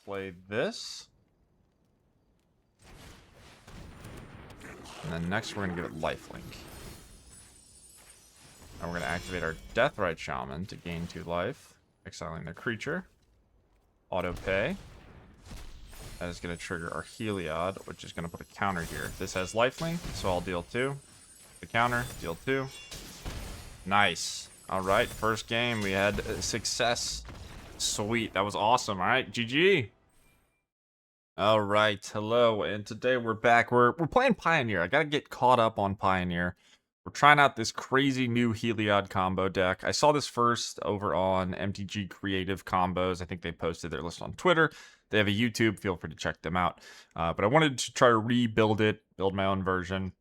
play this. And then next we're going to give it lifelink. And we're going to activate our Deathrite Shaman to gain 2 life, exiling their creature. Auto pay. That is going to trigger our Heliod, which is going to put a counter here. This has lifelink, so I'll deal 2. The counter, deal 2. Nice. All right, first game, we had success. Sweet, that was awesome. All right, GG. All right, hello, and today we're back. We're playing Pioneer. I got to get caught up on Pioneer. We're trying out this crazy new Heliod combo deck. I saw this first over on MTG Creative Combos. I think they posted their list on Twitter. They have a YouTube. Feel free to check them out. But I wanted to try to rebuild it, build my own version.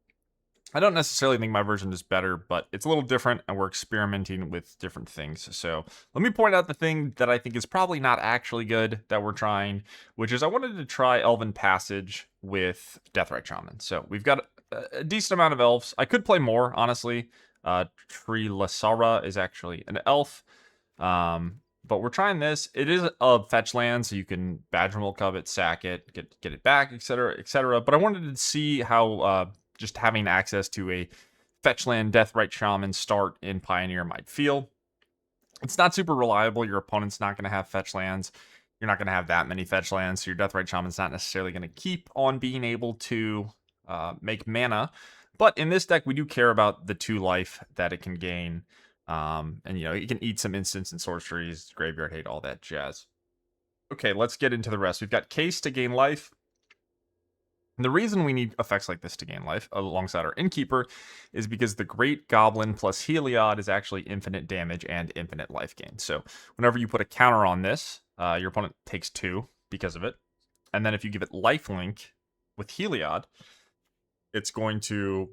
I don't necessarily think my version is better, but it's a little different, and we're experimenting with different things. So let me point out the thing that I think is probably not actually good that we're trying, which is I wanted to try Elven Passage with Deathrite Shaman. So we've got a decent amount of elves. I could play more, honestly. Trelasarra is actually an elf. But we're trying this. It is a fetch land, so you can Badgermole Cub it, sack it, get it back, etc., etc. But I wanted to see how just having access to a fetch land Deathrite Shaman start in Pioneer might feel. It's not super reliable. Your opponent's not going to have fetch lands. You're not going to have that many fetch lands, so your Deathrite Shaman's not necessarily going to keep on being able to make mana. But in this deck, we do care about the 2 life that it can gain. And, you know, you can eat some instants and sorceries, graveyard hate, all that jazz. Okay, let's get into the rest. We've got Case to gain life. And the reason we need effects like this to gain life alongside our Innkeeper is because the Great Goblin plus Heliod is actually infinite damage and infinite life gain. So whenever you put a counter on this, your opponent takes 2 because of it. And then if you give it lifelink with Heliod, it's going to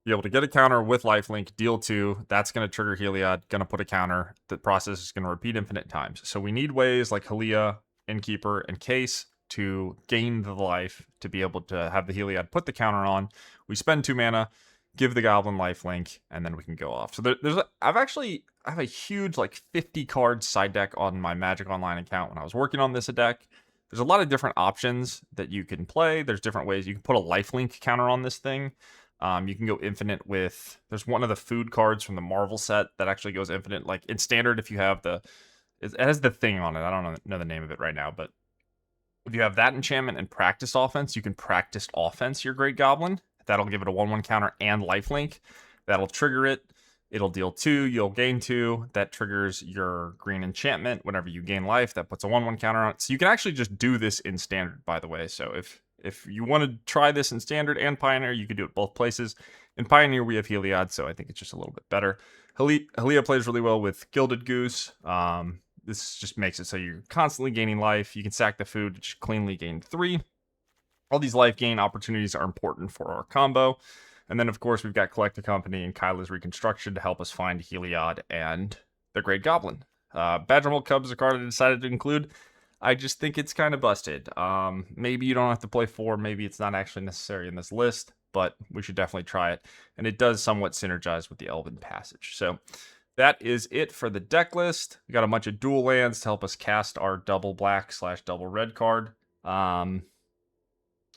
be able to get a counter with lifelink, deal 2. That's going to trigger Heliod, going to put a counter. The process is going to repeat infinite times. So we need ways like Haliya, Innkeeper, and Case to gain the life to be able to have the Heliod put the counter on. We spend 2 mana, give the Goblin lifelink, and then we can go off. So I have a huge like 50 card side deck on my Magic Online account when I was working on this deck. There's a lot of different options that you can play. There's different ways you can put a lifelink counter on this thing. You can go infinite with, there's one of the food cards from the Marvel set that actually goes infinite. Like in standard, if you have it has the thing on it. I don't know the name of it right now, but if you have that enchantment and practice offense, you can practice offense your Great Goblin. That'll give it a 1/1 counter and lifelink. That'll trigger it. It'll deal 2, you'll gain 2. That triggers your green enchantment. Whenever you gain life, that puts a 1/1 counter on it. So you can actually just do this in standard, by the way. So if you want to try this in standard and Pioneer, you can do it both places. In Pioneer, we have Heliod, so I think it's just a little bit better. Haliya plays really well with Gilded Goose. This just makes it so you're constantly gaining life. You can sack the food, which cleanly gain 3. All these life gain opportunities are important for our combo. And then, of course, we've got Collect a Company and Kayla's Reconstruction to help us find Heliod and the Great Goblin. Badgermole Cub is a card I decided to include. I just think it's kind of busted. Maybe you don't have to play 4. Maybe it's not actually necessary in this list, but we should definitely try it. And it does somewhat synergize with the Elven Passage. So that is it for the deck list. We got a bunch of dual lands to help us cast our double black / double red card.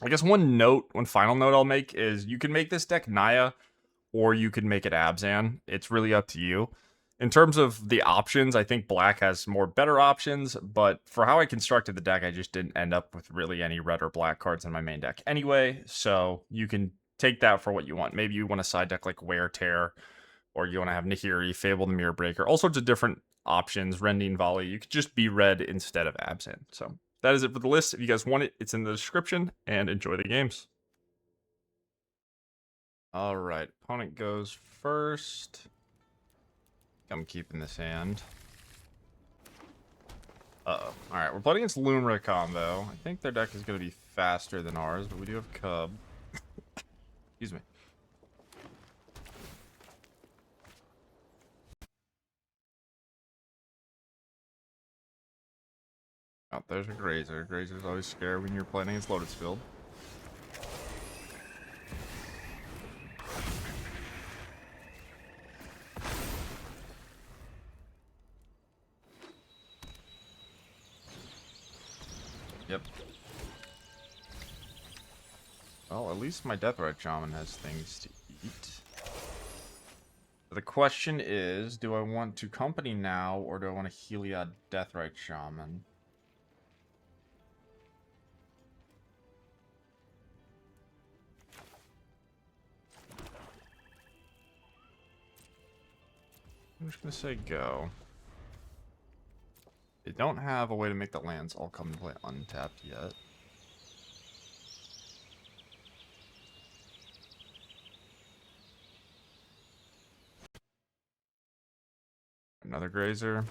I guess one final note I'll make is you can make this deck Naya or you can make it Abzan. It's really up to you. In terms of the options, I think black has more better options, but for how I constructed the deck, I just didn't end up with really any red or black cards in my main deck anyway, so you can take that for what you want. Maybe you want a side deck like Wear Tear, or you want to have Nahiri, Fable the Mirror Breaker, all sorts of different options, Rending Volley. You could just be red instead of Abzan. So that is it for the list. If you guys want it, it's in the description, and enjoy the games. All right, opponent goes first. I'm keeping this hand. Uh-oh. Alright, we're playing against Lumra combo. I think their deck is going to be faster than ours, but we do have Cub. Excuse me. Oh, there's a Grazer. Grazer's always scary when you're playing against Lotus Field. Yep. Well, at least my Deathrite Shaman has things to eat. The question is, do I want to company now, or do I want a Heliod Deathrite Shaman? I'm just gonna say go. They don't have a way to make the lands all come and play untapped yet. Another grazer.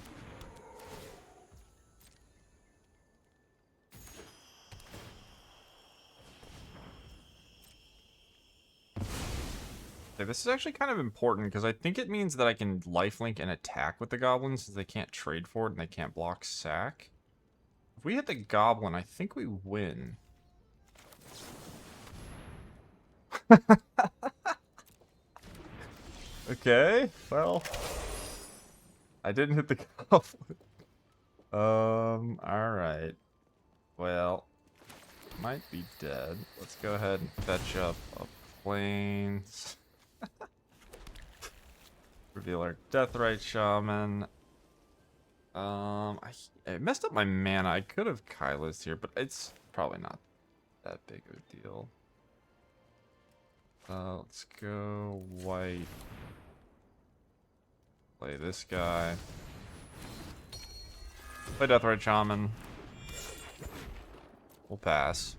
Okay, this is actually kind of important because I think it means that I can lifelink and attack with the goblins since they can't trade for it and they can't block sack. If we hit the goblin, I think we win. Okay, well, I didn't hit the goblin. Alright. Well, might be dead. Let's go ahead and fetch up a plains. Reveal our Deathrite Shaman. I messed up my mana. I could have Kayla's here, but it's probably not that big of a deal. Let's go white. Play this guy. Play Deathrite Shaman. We'll pass.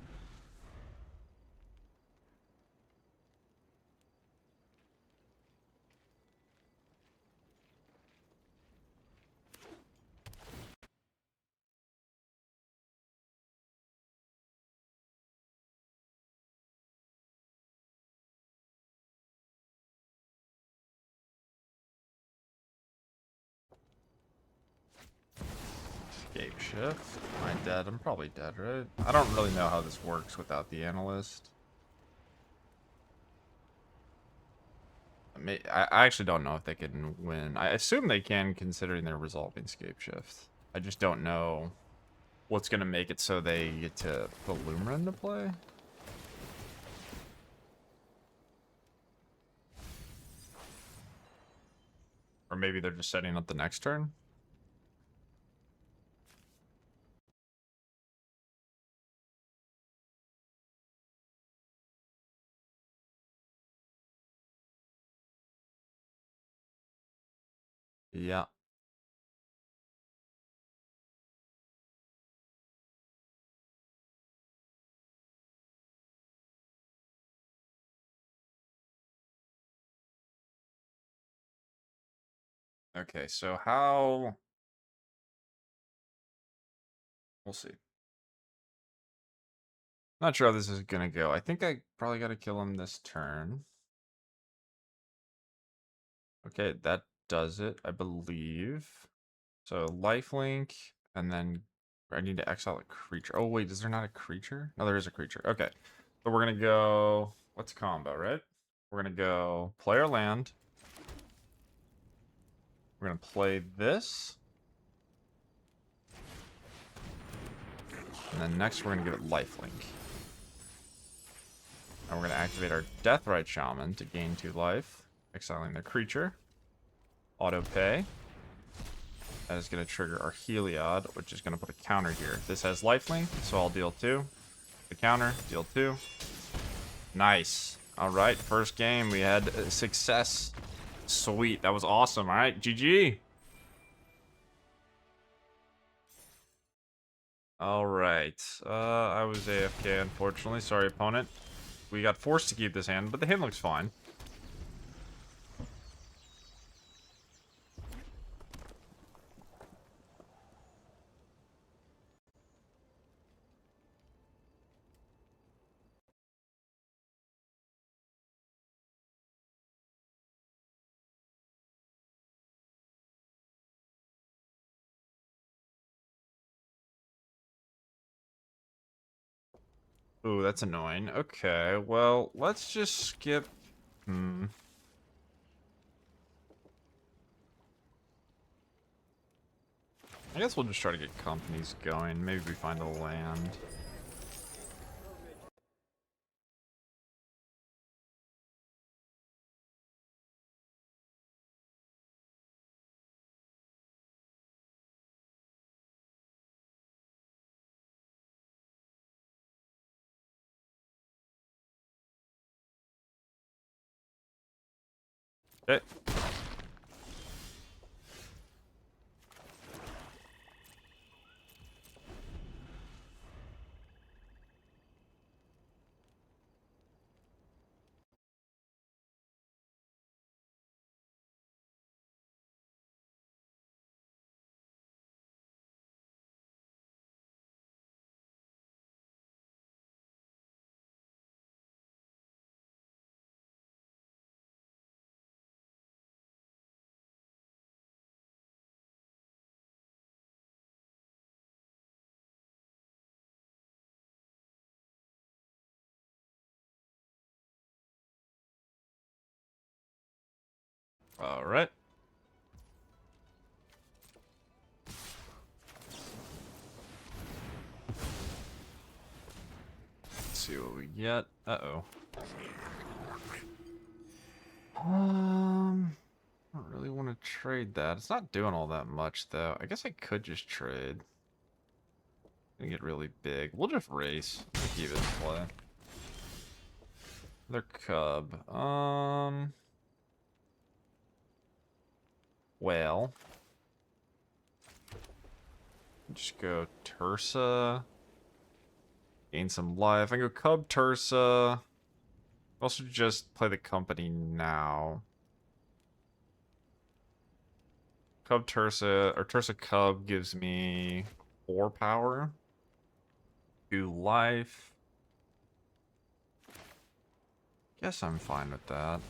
Escape shift. Am I dead? I'm probably dead, right? I don't really know how this works without the analyst. I actually don't know if they can win. I assume they can, considering they're resolving scape shift. I just don't know what's going to make it so they get to put Lumra into play. Or maybe they're just setting up the next turn. Yeah. Okay, so how... We'll see. Not sure how this is gonna go. I think I probably gotta kill him this turn. Okay, that does it, I believe. So lifelink, and then I need to exile a creature. Oh wait, is there not a creature? No, there is a creature. Okay, so we're gonna go. What's combo, right? We're gonna go play our land. We're gonna play this, and then next we're gonna give it lifelink. And we're gonna activate our Deathrite Shaman to gain 2 life, exiling the creature. Auto pay. That is going to trigger our Heliod, which is going to put a counter here. This has lifelink, so I'll deal 2. The counter, deal 2. Nice. All right, first game, we had success. Sweet, that was awesome. All right, GG. All right, I was AFK, unfortunately. Sorry, opponent. We got forced to keep this hand, but the hand looks fine. Ooh, that's annoying. Okay, well, let's just skip... I guess we'll just try to get companies going. Maybe we find a land. Okay. All right. Let's see what we get. Uh-oh. I don't really want to trade that. It's not doing all that much, though. I guess I could just trade. Gonna get really big. We'll just race. We'll keep it in play. Another cub. Well. Just go Tursa. Gain some life. I go Cub Tursa. Also just play the company now. Cub Tursa, or Tursa Cub gives me 4 power. 2 life. Guess I'm fine with that.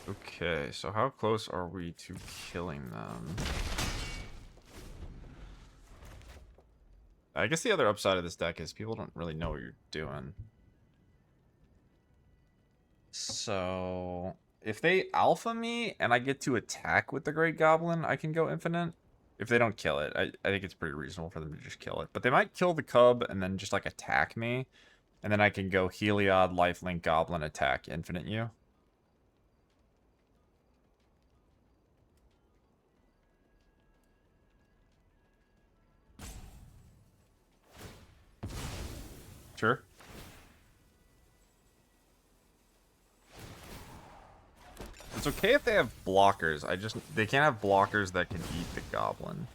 Okay, so how close are we to killing them? I guess the other upside of this deck is people don't really know what you're doing. So, if they alpha me and I get to attack with the Great Goblin, I can go infinite. If they don't kill it, I think it's pretty reasonable for them to just kill it. But they might kill the Cub and then just, like, attack me. And then I can go Heliod, Lifelink, Goblin, attack, infinite you. Sure. It's okay if they have blockers. They can't have blockers that can eat the goblin.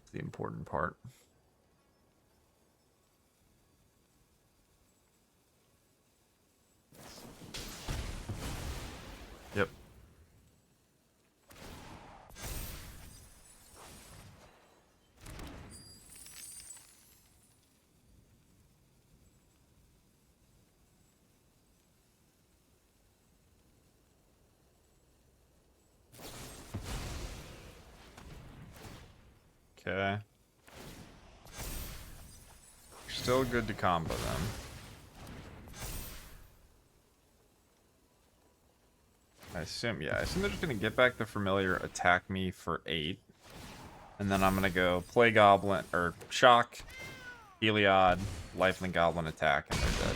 It's the important part. Yep. Okay. Still good to combo them. I assume they're just gonna get back the familiar, attack me for 8. And then I'm gonna go play Goblin, or Shock, Heliod, Lifelink Goblin attack, and they're dead.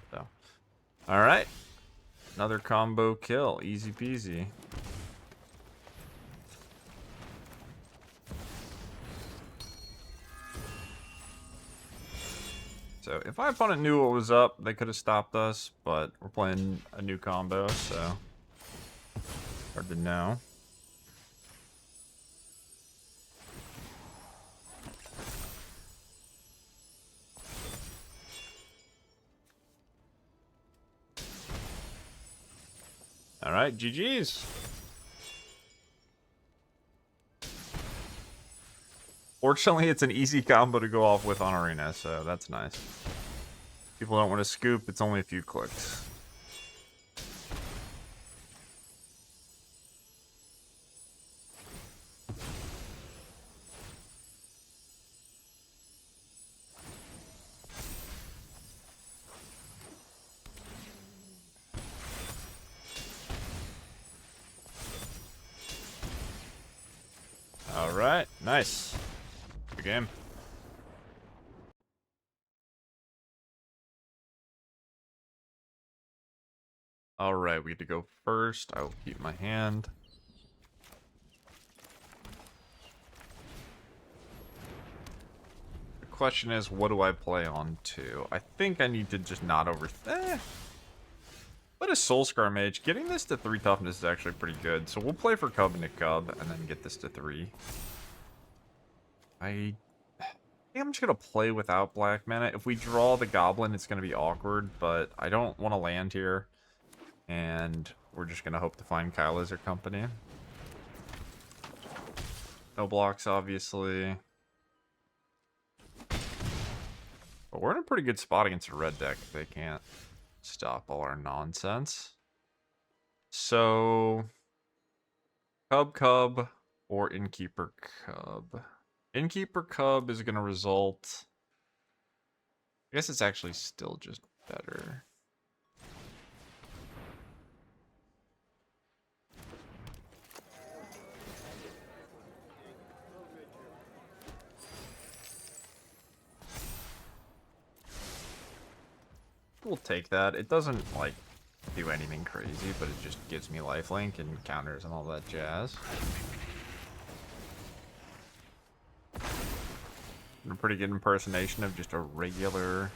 So, alright. Another combo kill. Easy peasy. So if my opponent knew what was up, they could have stopped us, but we're playing a new combo, so hard to know. All right, GG's. Fortunately, it's an easy combo to go off with on Arena, so that's nice. People don't want to scoop, it's only a few clicks. Alright, nice. Good game. Alright, we get to go first. I will keep my hand. The question is, what do I play on to? I think I need to just not What is Soulscar Mage? Getting this to 3 toughness is actually pretty good. So we'll play for Cub and a Cub, and then get this to 3. I think I'm just going to play without black mana. If we draw the Goblin, it's going to be awkward, but I don't want to land here. And we're just going to hope to find Kayla as our company. No blocks, obviously. But we're in a pretty good spot against a red deck if they can't stop all our nonsense. So, Cub or Innkeeper Cub. Innkeeper Cub is going to result... I guess it's actually still just better. We'll take that. It doesn't, like, do anything crazy, but it just gives me lifelink and counters and all that jazz. And a pretty good impersonation of just a regular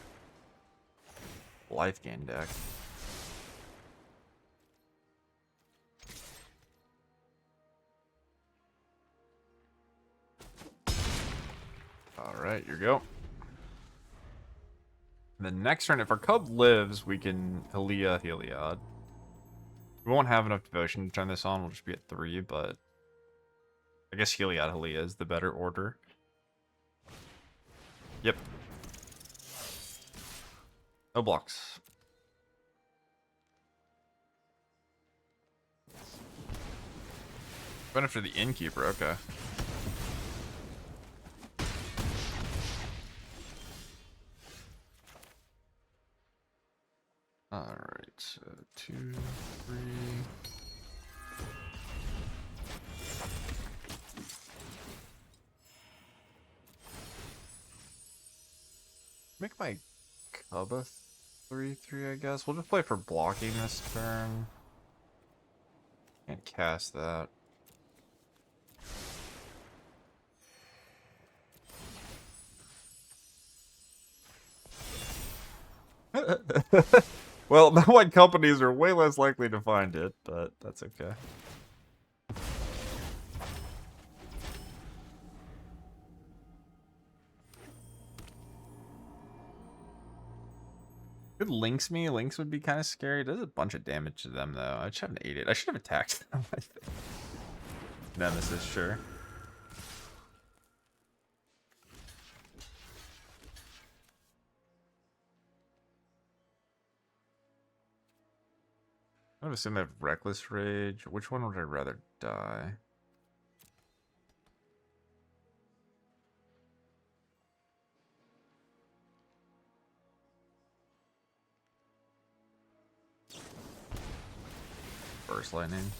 life gain deck. Alright, here you go. The next turn, if our Cub lives, we can Haliya Heliod. We won't have enough devotion to turn this on. We'll just be at 3, but I guess Heliod Haliya is the better order. Yep. No blocks. Went after the Innkeeper, okay. Alright, so 2, 3. Make my Cub a 3/3, I guess. We'll just play for blocking this turn. Can't cast that. Well, the white companies are way less likely to find it, but that's okay. Could Lynx me. Lynx would be kind of scary. It does a bunch of damage to them, though. I just haven't ate it. I should have attacked them, I think. Nemesis, sure. I would assume they have Reckless Rage. Which one would I rather die? Burst Lightning.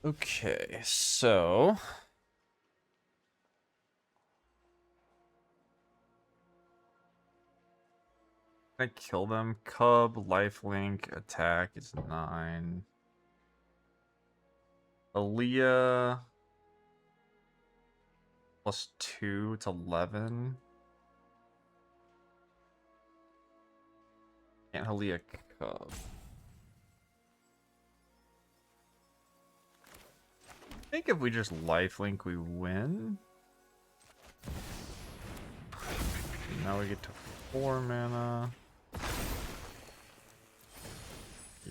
Okay, so... I kill them. Cub, lifelink, attack is 9. Haliya +2, it's 11. Can't Haliya Cub. I think if we just lifelink, we win. Now we get to 4 mana.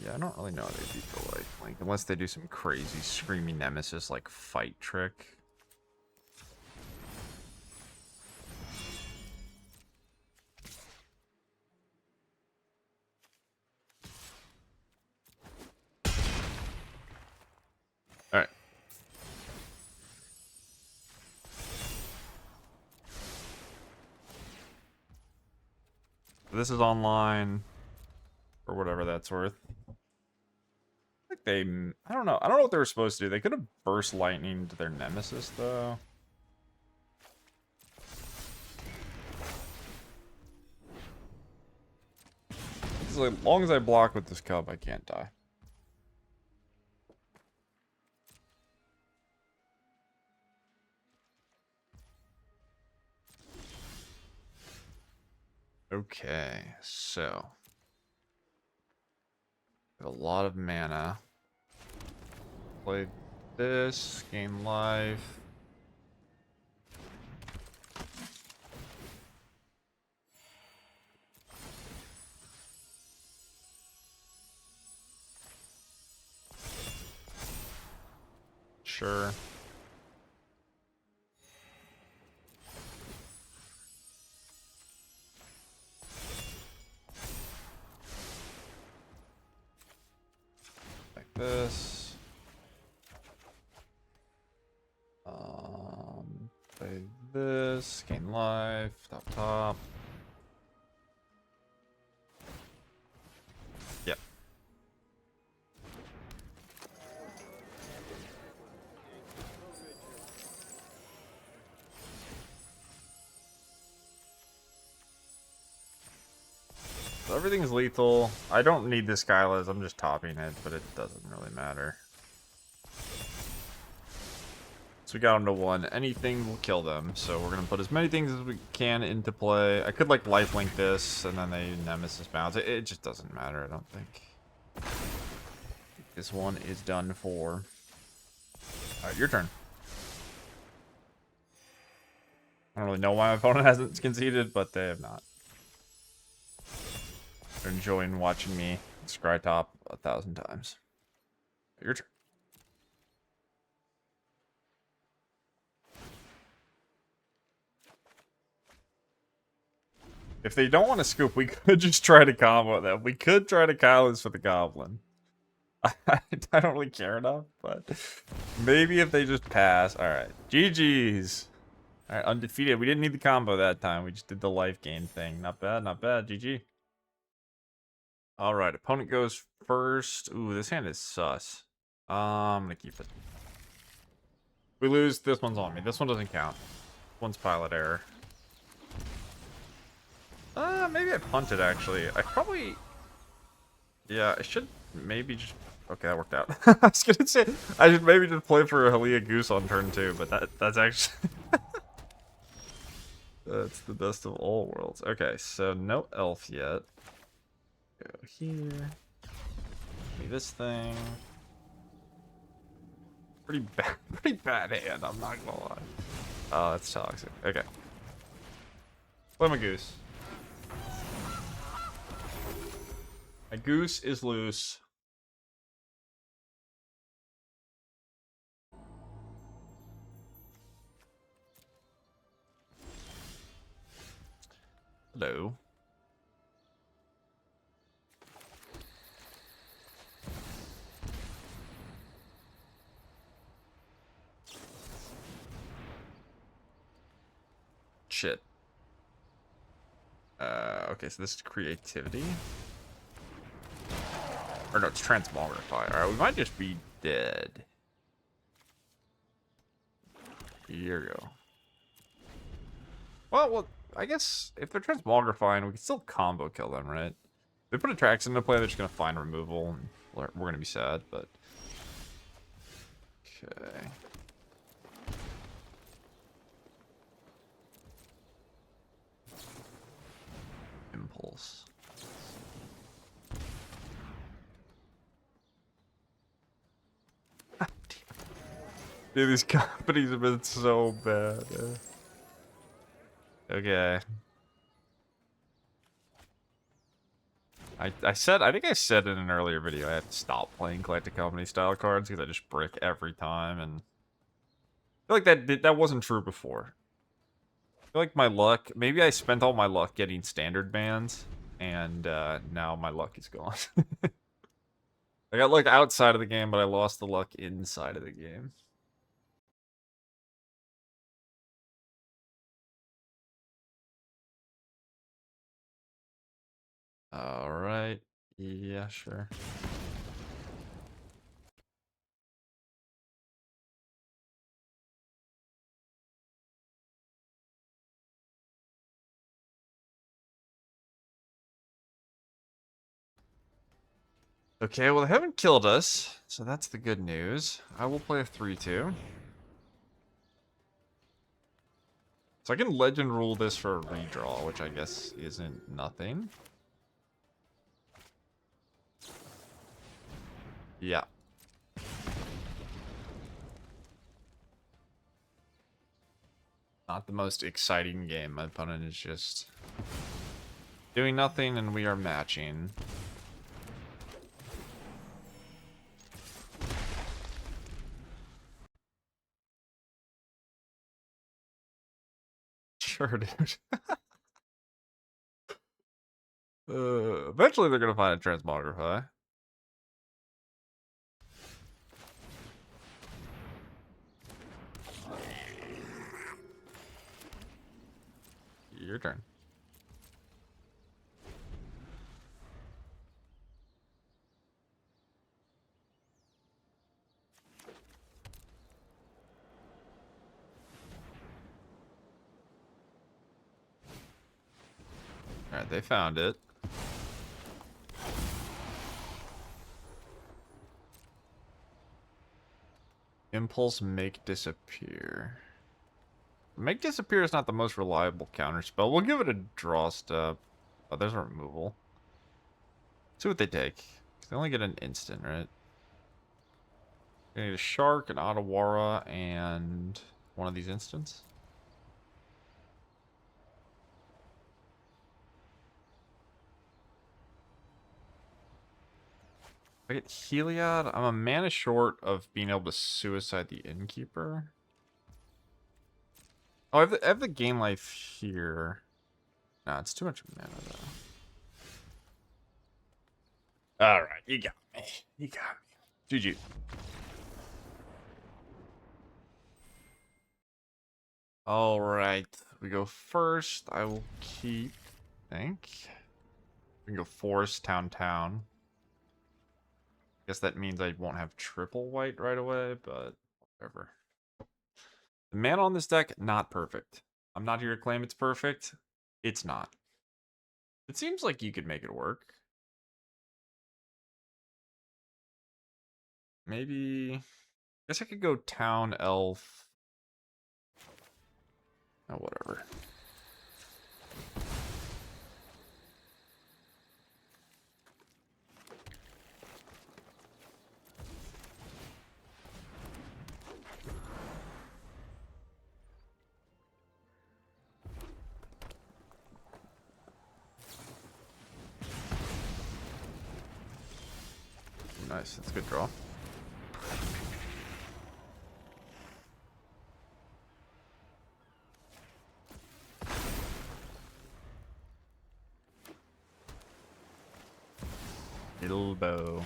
Yeah, I don't really know how they beat the lifelink, unless they do some crazy screaming nemesis like fight trick. Alright. This is online, or whatever that's worth. like they... I don't know. I don't know what they were supposed to do. They could have burst lightning to their nemesis, though. As long as I block with this cub, I can't die. Okay, so... a lot of mana. Play this, gain life. Sure. Like this. Play this, gain life, top. Yep. So everything's lethal. I don't need this Kayla's, I'm just topping it, but it doesn't really matter. So we got them to 1. Anything will kill them. So we're going to put as many things as we can into play. I could like lifelink this and then they Nemesis bounce. It just doesn't matter, I don't think. This one is done for. Alright, your turn. I don't really know why my opponent hasn't conceded, but they have not. They're enjoying watching me scry top 1,000 times. Your turn. If they don't want to scoop, we could just try to combo them. We could try to Kyla's for the Goblin. I don't really care enough, but maybe if they just pass. Alright, GG's. Alright, undefeated. We didn't need the combo that time. We just did the life gain thing. Not bad, not bad. GG. Alright, opponent goes first. Ooh, this hand is sus. I'm gonna keep it. We lose, this one's on me. This one doesn't count. This one's pilot error. Maybe I punted, actually. I probably... yeah, I should maybe just... okay, that worked out. I was gonna say, I should maybe just play for a Haliya Goose on turn 2, but that's actually... that's the best of all worlds. Okay, so no elf yet. Go here. Give me this thing. Pretty bad hand, I'm not gonna lie. Oh, that's toxic. Okay. Play my goose. My goose is loose. Hello. Shit. Okay, so this is creativity. Or no, it's transmogrify. Alright, we might just be dead. Here we go. Well, I guess if they're transmogrifying, we can still combo kill them, right? If they put attraction into play, they're just gonna find removal, and we're gonna be sad, but... okay. Impulse. Dude, these companies have been so bad. Okay. I think I said in an earlier video I had to stop playing Collected Company style cards because I just brick every time, and I feel like that wasn't true before. I feel like my luck, maybe I spent all my luck getting standard bans, and now my luck is gone. I got luck outside of the game, but I lost the luck inside of the game. Alright. Yeah, sure. Okay, well, they haven't killed us, so that's the good news. I will play a 3-2. So I can legend rule this for a redraw, which I guess isn't nothing. Yeah. Not the most exciting game. My opponent is just doing nothing, and we are matching. Sure, dude. Eventually, they're going to find a transmogrify. Your turn. Alright, they found it. Impulse Make Disappear. Make Disappear is not the most reliable counter spell. We'll give it a draw step. Oh, there's a removal. See what they take. They only get an instant, right? They need a Shark, an Otawara, and one of these instants. If I get Heliod, I'm a mana short of being able to suicide the Innkeeper. Oh, I have the game life here. Nah, it's too much mana, though. Alright, you got me. You got me. GG. Alright, we go first. I will keep, I think. We can go forest, town. Guess that means I won't have triple white right away, but whatever. The mana on this deck, not perfect. I'm not here to claim it's perfect. It's not. It seems like you could make it work. Maybe... I guess I could go town, elf. Oh, whatever. Nice, that's a good draw. Elbow.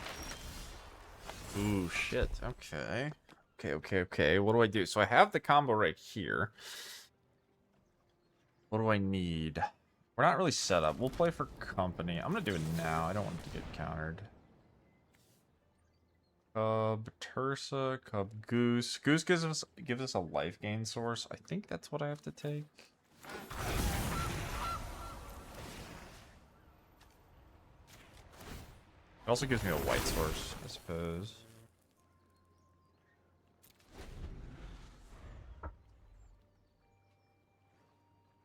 Ooh, shit. Okay. Okay. What do I do? So I have the combo right here. What do I need? We're not really set up. We'll play for company. I'm going to do it now. I don't want it to get countered. Cub, Tursa, Cub, Goose. Goose gives us a life gain source. I think that's what I have to take. It also gives me a white source, I suppose.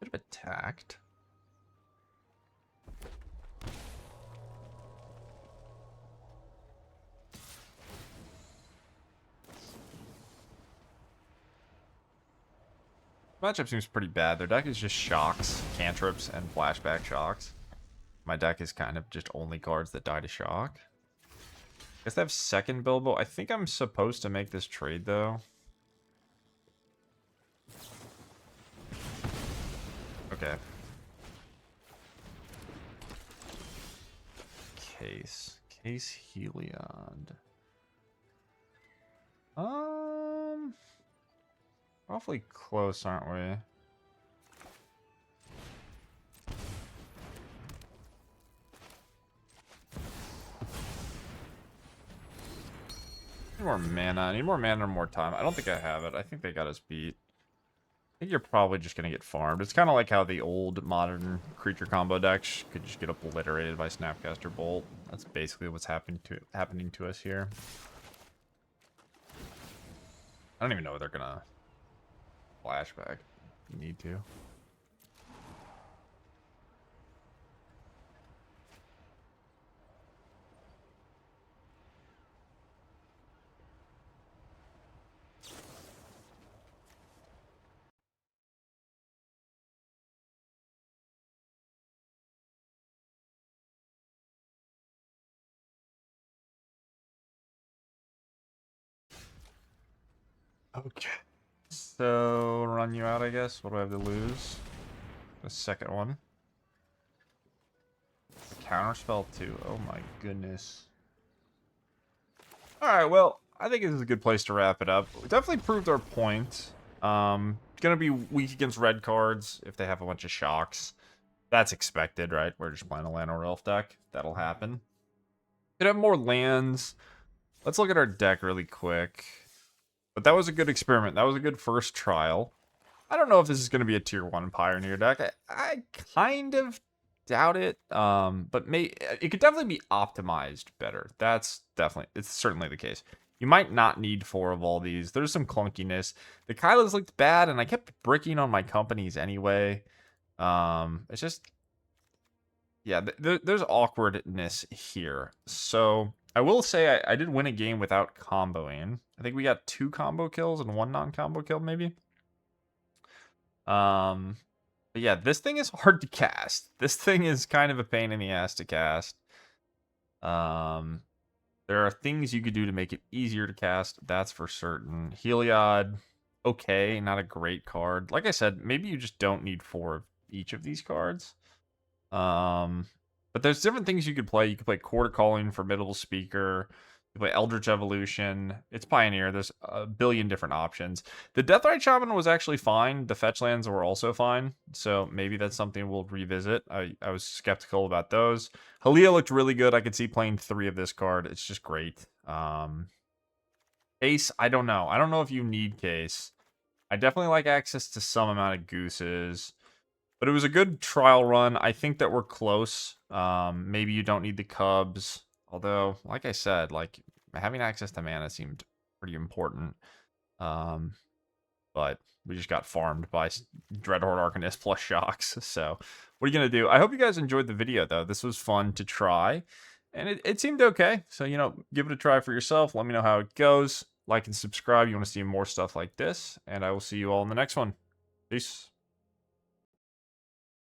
Could have attacked. Matchup seems pretty bad. Their deck is just shocks, cantrips, and flashback shocks. My deck is kind of just only cards that die to shock. Guess they have second Bilbo. I think I'm supposed to make this trade, though. Okay. Case Heliod. Awfully close, aren't we? Need more mana. I need more mana or more time. I don't think I have it. I think they got us beat. think you're probably just going to get farmed. It's kind of like how the old modern creature combo decks could just get obliterated by Snapcaster Bolt. That's basically what's happening to us here. I don't even know if they're going to flashback. You need to. Okay. So, run you out, I guess. What do I have to lose? The second one. Counterspell too. Oh my goodness. Alright, well, I think this is a good place to wrap it up. We definitely proved our point. Gonna be weak against red cards if they have a bunch of shocks. That's expected, right? We're just playing a Llanowar Elf deck. That'll happen. Could have more lands. Let's look at our deck really quick. But that was a good experiment. That was a good first trial. I don't know if this is going to be a tier 1 Pioneer deck. I kind of doubt it. But it could definitely be optimized better. It's certainly the case. You might not need 4 of all these. There's some clunkiness. The Kaylas looked bad, and I kept bricking on my companies anyway. It's just... Yeah, there's awkwardness here. So, I will say I did win a game without comboing. I think we got 2 combo kills and 1 non-combo kill, maybe. But yeah, this thing is hard to cast. This thing is kind of a pain in the ass to cast. There are things you could do to make it easier to cast, that's for certain. Heliod, okay, not a great card. Like I said, maybe you just don't need 4 of each of these cards. But there's different things you could play. You could play Quarter Calling, Formidable Speaker. You play Eldritch Evolution. It's Pioneer. There's a billion different options. The Deathrite Shaman was actually fine. The fetch lands were also fine. So maybe that's something we'll revisit. I was skeptical about those. Haliya looked really good. I could see playing 3 of this card. It's just great. Case, I don't know. I don't know if you need Case. I definitely like access to some amount of Gooses. But it was a good trial run. I think that we're close. Maybe you don't need the Cubs. Although, like I said, like having access to mana seemed pretty important. But we just got farmed by Dreadhorde Arcanist plus shocks. So, what are you going to do? I hope you guys enjoyed the video, though. This was fun to try. And it seemed okay. So, give it a try for yourself. Let me know how it goes. Like and subscribe. You want to see more stuff like this. And I will see you all in the next one. Peace.